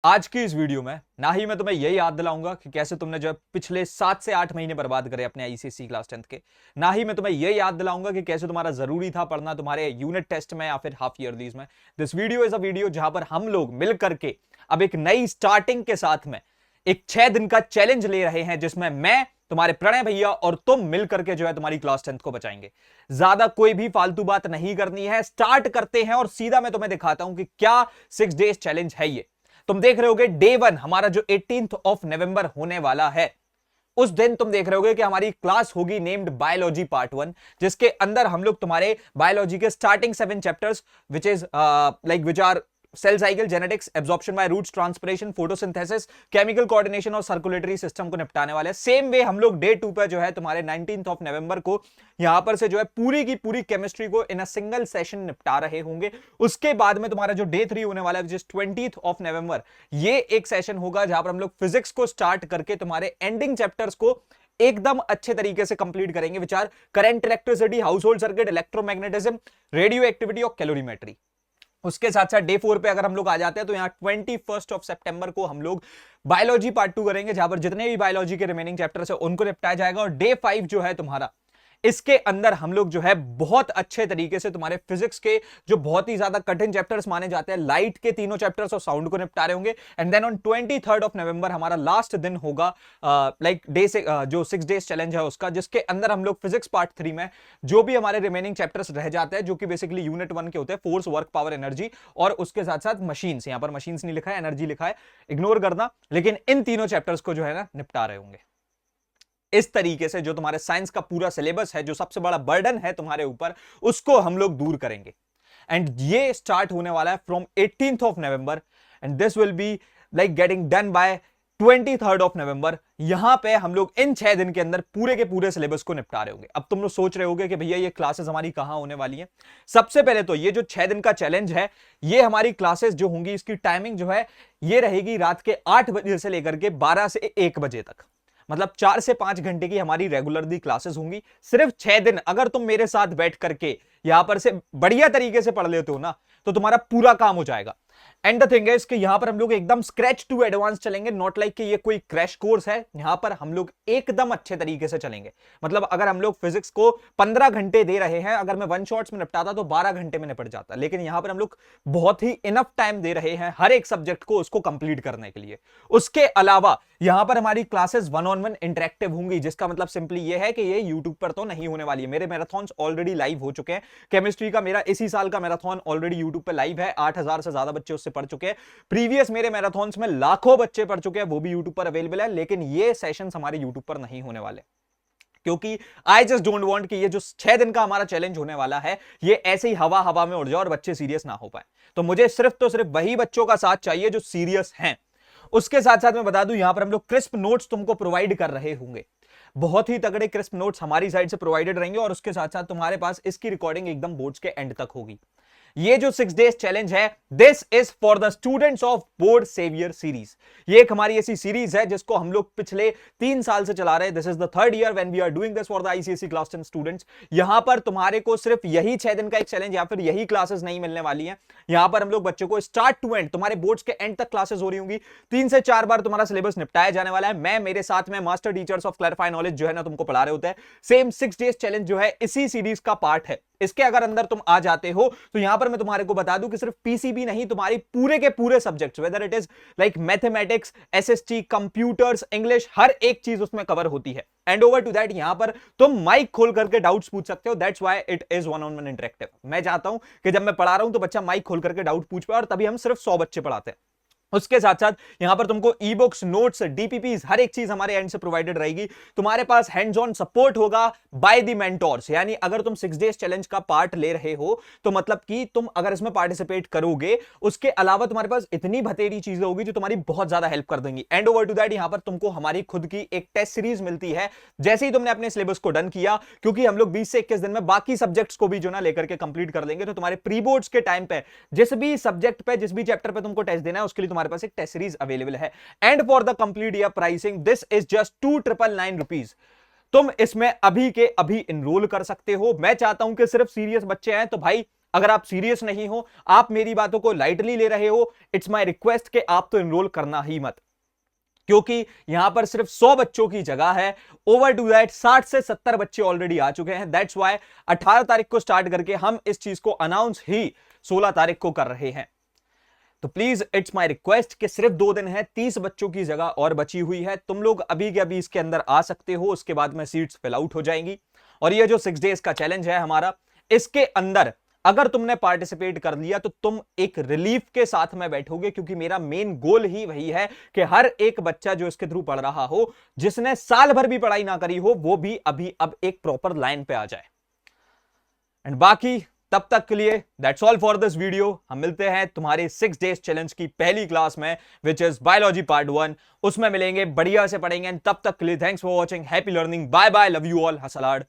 आज की इस वीडियो में ना ही मैं तुम्हें यही याद दिलाऊंगा कि कैसे तुमने जो पिछले 7 से 8 महीने बर्बाद करे अपने आईसीएसई क्लास 10th के। ना ही मैं तुम्हें यही याद दिलाऊंगा कि कैसे तुम्हारा जरूरी था पढ़ना तुम्हारे यूनिट टेस्ट में या फिर हाफ ईयरलीज में। This video is a video जहां पर हम लोग मिल करके अब एक नई स्टार्टिंग के साथ में एक 6 दिन का चैलेंज ले रहे हैं, जिसमें मैं, तुम्हारे प्रणय भैया और तुम मिल करके जो है तुम्हारी क्लास 10th को बचाएंगे। ज्यादा कोई भी फालतू बात नहीं करनी है, स्टार्ट करते हैं और सीधा मैं तुम्हें दिखाता हूं कि क्या 6 डेज चैलेंज है ये। तुम देख रहे होगे डे 1 हमारा जो 18th ऑफ नवंबर होने वाला है, उस दिन तुम देख रहे होगे कि हमारी क्लास होगी नेम्ड बायोलॉजी पार्ट 1, जिसके अंदर हम लोग तुम्हारे बायोलॉजी के starting 7 chapters which are cell cycle, genetics, absorption by roots, transpiration, photosynthesis, chemical coordination और सर्कुलेटरी सिस्टम को निपटाने वाले हैं। सेम वे हम लोग डे 2 पे जो है तुम्हारे 19th ऑफ नवंबर को यहां पर से जो है पूरी की पूरी केमिस्ट्री को इन अ सिंगल सेशन निपटा रहे होंगे। उसके बाद में तुम्हारा जो डे 3 होने वाला है जिस 20th ऑफ नवंबर, ये एक सेशन होगा जहां पर हम लोग फिजिक्स को स्टार्ट करके तुम्हारे एंडिंग चैप्टर्स को एकदम अच्छे तरीके से कंप्लीट करेंगे, which are current, electricity, household circuit, electromagnetism, radioactivity और कैलोरीमेट्री। उसके साथ साथ डे 4 पे अगर हम लोग आ जाते हैं तो यहाँ 21st ऑफ सितंबर को हम लोग बायोलॉजी पार्ट 2 करेंगे, जहां पर जितने भी बायोलॉजी के रिमेनिंग चैप्टर्स है उनको निपटाया जाएगा। और डे 5 जो है तुम्हारा, इसके अंदर हम लोग जो है बहुत अच्छे तरीके से तुम्हारे फिजिक्स के जो बहुत ही ज्यादा कठिन चैप्टर्स माने जाते हैं, लाइट के तीनों चैप्टर्स और साउंड को निपटा रहे होंगे। And then on 23rd of November हमारा लास्ट दिन होगा डे से जो 6 डेज चैलेंज है उसका, जिसके अंदर हम लोग फिजिक्स पार्ट 3 में जो भी हमारे रिमेनिंग चैप्टर्स रह जाते हैं, जो कि बेसिकली यूनिट 1 के होते हैं, फोर्स, वर्क, पावर, एनर्जी, और उसके साथ साथ मशीन्स। यहां पर मशीन्स नहीं लिखा है, एनर्जी लिखा है, इग्नोर करना। लेकिन इन तीनों चैप्टर्स को जो है ना निपटा रहे होंगे। इस तरीके से जो तुम्हारे साइंस का पूरा सिलेबस है, जो सबसे बड़ा बर्डन है तुम्हारे ऊपर, उसको हम लोग दूर करेंगे। एंड ये स्टार्ट होने वाला है from 18th of November and this will be like getting done by 23rd of नवंबर। यहां पे हम लोग इन 6 दिन के अंदर पूरे के पूरे सिलेबस को निपटा रहे होंगे। अब तुम लोग सोच रहे होगे कि भैया ये क्लासेस हमारी कहां होने वाली हैं। सबसे पहले तो ये जो 6 दिन का चैलेंज है, ये हमारी क्लासेस जो होंगी, इसकी टाइमिंग जो है ये रहेगी रात के 8 बजे से लेकर के 12 से 1 बजे तक। मतलब 4 से 5 घंटे की हमारी रेगुलरली क्लासेस होंगी। सिर्फ 6 दिन अगर तुम मेरे साथ बैठ करके यहां पर से बढ़िया तरीके से पढ़ लेते हो ना, तो तुम्हारा पूरा काम हो जाएगा। एंड द थिंग है कि यहां पर हम लोग एकदम स्क्रैच टू एडवांस चलेंगे, नॉट लाइक कि ये कोई क्रैश कोर्स है। यहां पर हम लोग एकदम अच्छे तरीके से चलेंगे। मतलब अगर हम लोग फिजिक्स को 15 घंटे दे रहे हैं, अगर मैं 1 शॉट्स में निपटाता तो 12 घंटे में निपट जाता, लेकिन यहां पर हम लोग बहुत ही इनफ टाइम दे रहे हैं हर एक सब्जेक्ट को उसको कंप्लीट करने के लिए। उसके अलावा यहां पर हमारी क्लासेस 1-on-1 इंटरेक्टिव होंगी, जिसका मतलब सिंपली ये है कि ये यूट्यूब पर तो नहीं होने वाली है। मेरे मैराथन्स ऑलरेडी लाइव हो चुके हैं। केमिस्ट्री का मेरा इसी साल का मैराथन ऑलरेडी यूट्यूब पर लाइव है, 8000 से ज्यादा बच्चे उससे पढ़ चुके हैं। प्रीवियस मेरे मैराथन्स में लाखों बच्चे पढ़ चुके हैं, वो भी यूट्यूब पर अवेलेबल है। लेकिन ये सेशंस हमारे यूट्यूब पर नहीं होने वाले, क्योंकि आई जस्ट डोंट वांट कि ये जो 6 दिन का हमारा चैलेंज होने वाला है, ये ऐसे ही हवा हवा में उड़ जाए और बच्चे सीरियस ना हो पाए। तो मुझे सिर्फ तो सिर्फ वही बच्चों का साथ चाहिए जो सीरियस हैं। उसके साथ साथ मैं बता दूं, यहां पर हम लोग क्रिस्प नोट्स तुमको प्रोवाइड कर रहे होंगे। बहुत ही तगड़े क्रिस्प नोट्स हमारी साइड से प्रोवाइडेड रहेंगे, और उसके साथ साथ तुम्हारे पास इसकी रिकॉर्डिंग एकदम बोर्ड्स के एंड तक होगी। ये जो 6 डेज चैलेंज है, this is for the students of board saviour series. ये एक हमारी ऐसी सीरीज है जिसको हम लोग पिछले 3 साल से चला रहे हैं। This is the 3rd year when we are doing this for the ICSE class 10 students. यहां पर तुम्हारे को सिर्फ यही 6 दिन का एक चैलेंज या फिर यही क्लासेस नहीं मिलने वाली है। यहां पर हम लोग बच्चों को स्टार्ट टू एंड, तुम्हारे बोर्ड्स के एंड तक क्लासेस हो रही होंगी। 3 से 4 बार तुम्हारा सिलेबस निपटाया जाने वाला है। मैं, मेरे साथ में master teachers of clarify knowledge जो है ना तुमको पढ़ा रहे होते हैं। सेम 6 डेज चैलेंज जो है इसी सीरीज का पार्ट है। इसके अगर अंदर तुम आ जाते हो तो यहां पर मैं तुम्हारे को बता दूं कि सिर्फ पीसीबी नहीं, तुम्हारी पूरे के पूरे subjects, whether it is like mathematics, SST, computers, English, हर एक चीज उसमें कवर होती है। एंड ओवर टू दैट, यहां पर तुम माइक खोल करके डाउट्स पूछ सकते हो। That's why it is 1-on-1 interactive. मैं चाहता हूं कि जब मैं पढ़ा रहा हूं तो बच्चा माइक खोल करके डाउट पूछ पाए, और तभी हम सिर्फ 100 बच्चे पढ़ाते हैं। उसके साथ साथ यहां पर तुमको ई बुक्स, नोट्स, डीपीपीस, हर एक चीज हमारे एंड से प्रोवाइडेड रहेगी। तुम्हारे पास हैंड्स ऑन सपोर्ट होगा बाय द मेंटोर्स। यानी अगर तुम 6 डेज चैलेंज का पार्ट ले रहे हो तो मतलब कि तुम अगर इसमें पार्टिसिपेट करोगे, उसके अलावा तुम्हारे पास इतनी भतेरी चीजें होगी जो तुम्हारी बहुत ज्यादा हेल्प कर देंगी। एंड ओवर टू दैट, यहां पर तुमको हमारी खुद की एक टेस्ट सीरीज मिलती है जैसे ही तुमने अपने सिलेबस को डन किया, क्योंकि हम लोग 20 से 21 दिन में बाकी सब्जेक्ट्स को भी जो ना लेकर के कंप्लीट कर लेंगे। तो तुम्हारे प्री बोर्ड्स के टाइम पे जिस भी सब्जेक्ट पे, जिस भी चैप्टर पे तुमको टेस्ट देना है, उसके लिए तुम्हारे पास एक टेस्ट सीरीज अवेलेबल है। And for the complete year pricing, this is just 2,999 rupees. तुम इसमें अभी के अभी इनरोल कर सकते हो। मैं चाहता हूं कि सिर्फ सीरियस बच्चे हैं, तो भाई अगर आप सीरियस नहीं हो, आप मेरी बातों को लाइटली ले रहे हो, इट्स माय रिक्वेस्ट कि आप तो एनरोल करना ही मत, क्योंकि यहां पर सिर्फ 100 बच्चों की जगह है। ओवर टू दैट 60 से 70 बच्चे ऑलरेडी आ चुके हैं। दैट्स वाई 18 तारीख को स्टार्ट करके हम इस चीज को अनाउंस ही 16 तारीख को कर रहे हैं। तो प्लीज इट्स माय रिक्वेस्ट कि सिर्फ 2 दिन है, 30 बच्चों की जगह और बची हुई है, तुम लोग अभी के अभी इसके अंदर आ सकते हो, उसके बाद में सीट्स फिल आउट हो जाएंगी। और ये जो 6 डेज का चैलेंज है हमारा, इसके अंदर अगर तुमने पार्टिसिपेट कर लिया तो तुम एक रिलीफ के साथ में बैठोगे, क्योंकि मेरा मेन गोल ही वही है कि हर एक बच्चा जो इसके थ्रू पढ़ रहा हो, जिसने साल भर भी पढ़ाई ना करी हो, वो भी अभी अब एक प्रॉपर लाइन पे आ जाए। एंड बाकी तब तक के लिए that's all for this video. हम मिलते हैं तुम्हारे 6 डेज चैलेंज की पहली क्लास में, विच इज बायोलॉजी पार्ट 1। उसमें मिलेंगे, बढ़िया से पढ़ेंगे। तब तक के लिए thanks for watching, happy learning, bye bye, love you all, हसलाड।